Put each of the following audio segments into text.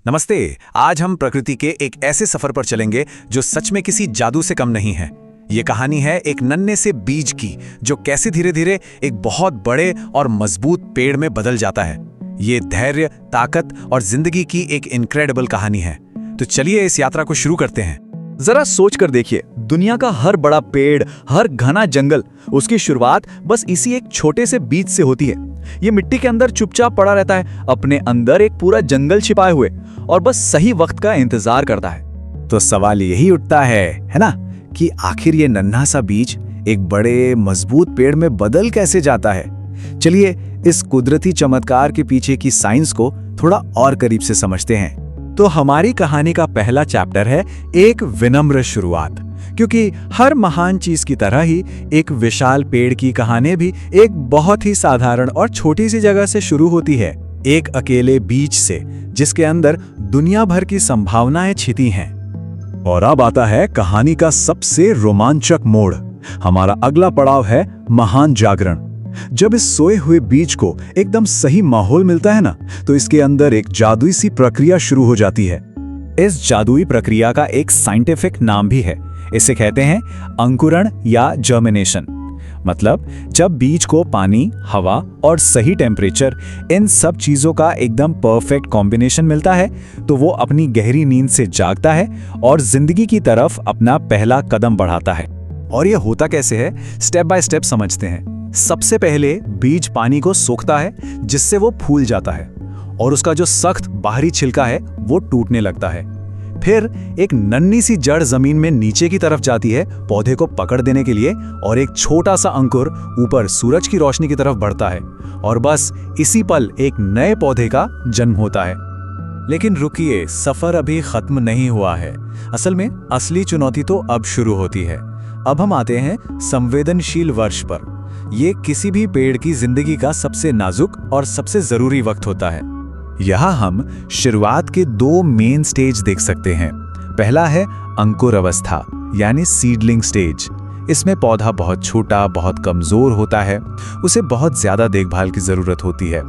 नमस्ते। आज हम प्रकृति के एक ऐसे सफर पर चलेंगे जो सच में किसी जादू से कम नहीं है। ये कहानी है एक नन्हे से बीज की, जो कैसे धीरे धीरे एक बहुत बड़े और मजबूत पेड़ में बदल जाता है। ये धैर्य, ताकत और जिंदगी की एक इनक्रेडिबल कहानी है। तो चलिए इस यात्रा को शुरू करते हैं। जरा सोच कर देखिए, दुनिया का हर बड़ा पेड़, हर घना जंगल, उसकी शुरुआत बस इसी एक छोटे से बीज से होती है। ये मिट्टी के अंदर चुपचाप पड़ा रहता है, अपने अंदर एक पूरा जंगल छिपाए हुए, और बस सही वक्त का इंतजार करता है। तो सवाल यही उठता है ना, कि आखिर ये नन्हा सा बीज एक बड़े मजबूत पेड़ में बदल कैसे जाता है। चलिए इस कुदरती चमत्कार के पीछे की साइंस को थोड़ा और करीब से समझते हैं। तो हमारी कहानी का पहला चैप्टर है एक विनम्र शुरुआत, क्योंकि हर महान चीज की तरह ही एक विशाल पेड़ की कहानी भी एक बहुत ही साधारण और छोटी सी जगह से शुरू होती है, एक अकेले बीज से जिसके अंदर दुनिया भर की संभावनाएं छिपी हैं। और अब आता है कहानी का सबसे रोमांचक मोड़। हमारा अगला पड़ाव है महान जागरण। जब इस सोए हुए बीज को एकदम सही माहौल मिलता है ना, तो इसके अंदर एक जादुई सी प्रक्रिया शुरू हो जाती है। इस जादुई प्रक्रिया का एक साइंटिफिक नाम भी है। इसे कहते हैं अंकुरण या जर्मिनेशन। मतलब जब बीज को पानी, हवा और सही टेम्परेचर, इन सब चीजों का एकदम परफेक्ट कॉम्बिनेशन मिलता है, तो वो अपनी गहरी नींद से जागता है और जिंदगी की तरफ अपना पहला कदम बढ़ाता है। और ये होता कैसे है, स्टेप बाय स्टेप समझते हैं। सबसे पहले बीज पानी को सोखता है, जिससे वो फूल जाता है और उसका जो सख्त बाहरी छिलका है वो टूटने लगता है। फिर एक नन्ही सी जड़ जमीन में नीचे की तरफ जाती है पौधे को पकड़ देने के लिए, और एक छोटा सा अंकुर ऊपर सूरज की रोशनी की तरफ बढ़ता है, और बस इसी पल एक नए पौधे का जन्म होता है। लेकिन रुकिए, सफर अभी खत्म नहीं हुआ है। असल में असली चुनौती तो अब शुरू होती है। अब हम आते हैं संवेदनशील वर्ष पर। ये किसी भी पेड़ की जिंदगी का सबसे नाजुक और सबसे जरूरी वक्त होता है। यहाँ हम शुरुआत के दो मेन स्टेज देख सकते हैं। पहला है अंकुर अवस्था यानी सीडलिंग स्टेज। इसमें पौधा बहुत छोटा, बहुत कमजोर होता है, उसे बहुत ज्यादा देखभाल की जरूरत होती है।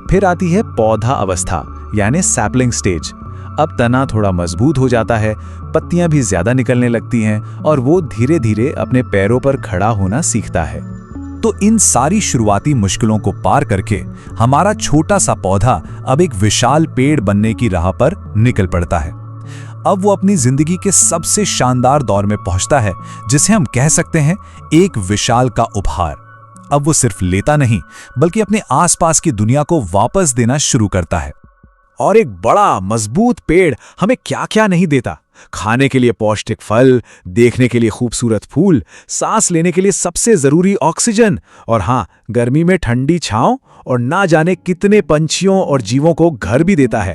फिर आती है पौधा अवस्था यानी सैपलिंग स्टेज। अब तना थोड़ा मजबूत हो जाता है, पत्तियां भी ज्यादा निकलने लगती हैं और वो धीरे धीरे अपने पैरों पर खड़ा होना सीखता है। तो इन सारी शुरुआती मुश्किलों को पार करके हमारा छोटा सा पौधा अब एक विशाल पेड़ बनने की राह पर निकल पड़ता है। अब वो अपनी जिंदगी के सबसे शानदार दौर में पहुंचता है, जिसे हम कह सकते हैं एक विशाल का उपहार। अब वो सिर्फ लेता नहीं, बल्कि अपने आसपास की दुनिया को वापस देना शुरू करता है। और एक बड़ा मजबूत पेड़ हमें क्या क्या नहीं देता। खाने के लिए पौष्टिक फल, देखने के लिए खूबसूरत फूल, सांस लेने के लिए सबसे जरूरी ऑक्सीजन, और हाँ, गर्मी में ठंडी छांव, और ना जाने कितने पंछियों और जीवों को घर भी देता है।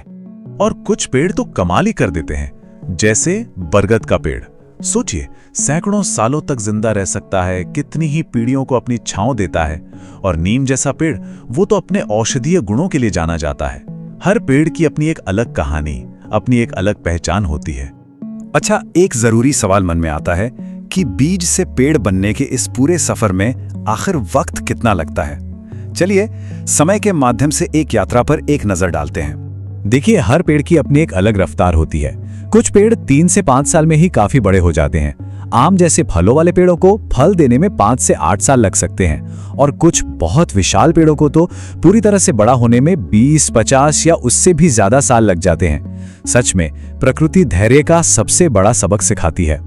और कुछ पेड़ तो कमाल ही कर देते हैं, जैसे बरगद का पेड़। सोचिए, सैकड़ों सालों तक जिंदा रह सकता है, कितनी ही पीढ़ियों को अपनी छांव देता है। और नीम जैसा पेड़, वो तो अपने औषधीय गुणों के लिए जाना जाता है। हर पेड़ की अपनी एक अलग कहानी, अपनी एक अलग पहचान होती है। अच्छा, एक जरूरी सवाल मन में आता है कि बीज से पेड़ बनने के इस पूरे सफर में आखिर वक्त कितना लगता है। चलिए समय के माध्यम से एक यात्रा पर एक नजर डालते हैं। देखिए, हर पेड़ की अपनी एक अलग रफ्तार होती है। कुछ पेड़ 3 से 5 साल में ही काफी बड़े हो जाते हैं। आम जैसे फलों वाले पेड़ों को फल देने में 5 से 8 साल लग सकते हैं, और कुछ बहुत विशाल पेड़ों को तो पूरी तरह से बड़ा होने में 20, 50 या उससे भी ज्यादा साल लग जाते हैं। सच में प्रकृति धैर्य का सबसे बड़ा सबक सिखाती है।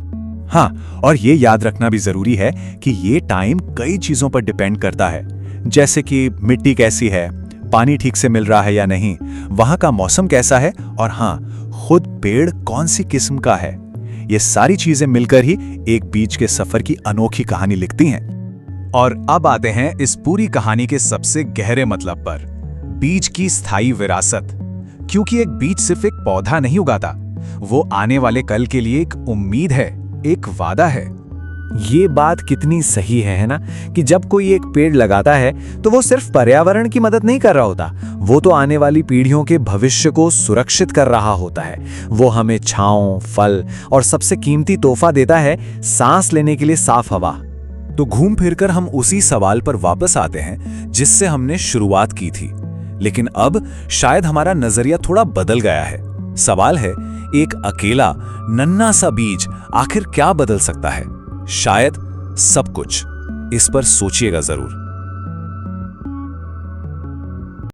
हाँ, और ये याद रखना भी जरूरी है कि ये टाइम कई चीजों पर डिपेंड करता है, जैसे कि मिट्टी कैसी है, पानी ठीक से मिल रहा है या नहीं, वहां का मौसम कैसा है, और हाँ, खुद पेड़ कौन सी किस्म का है। ये सारी चीजें मिलकर ही एक बीज के सफर की अनोखी कहानी लिखती हैं। और अब आते हैं इस पूरी कहानी के सबसे गहरे मतलब पर, बीज की स्थायी विरासत। क्योंकि एक बीज सिर्फ एक पौधा नहीं उगाता, वो आने वाले कल के लिए एक उम्मीद है, एक वादा है। ये बात कितनी सही है ना, कि जब कोई एक पेड़ लगाता है तो वो सिर्फ पर्यावरण की मदद नहीं कर रहा होता, वो तो आने वाली पीढ़ियों के भविष्य को सुरक्षित कर रहा होता है। वो हमें छांव, फल और सबसे कीमती तोहफा देता है, सांस लेने के लिए साफ हवा। तो घूम फिरकर हम उसी सवाल पर वापस आते हैं जिससे हमने शुरुआत की थी, लेकिन अब शायद हमारा नजरिया थोड़ा बदल गया है। सवाल है, एक अकेला नन्हा सा बीज आखिर क्या बदल सकता है? शायद सब कुछ। इस पर सोचिएगा जरूर।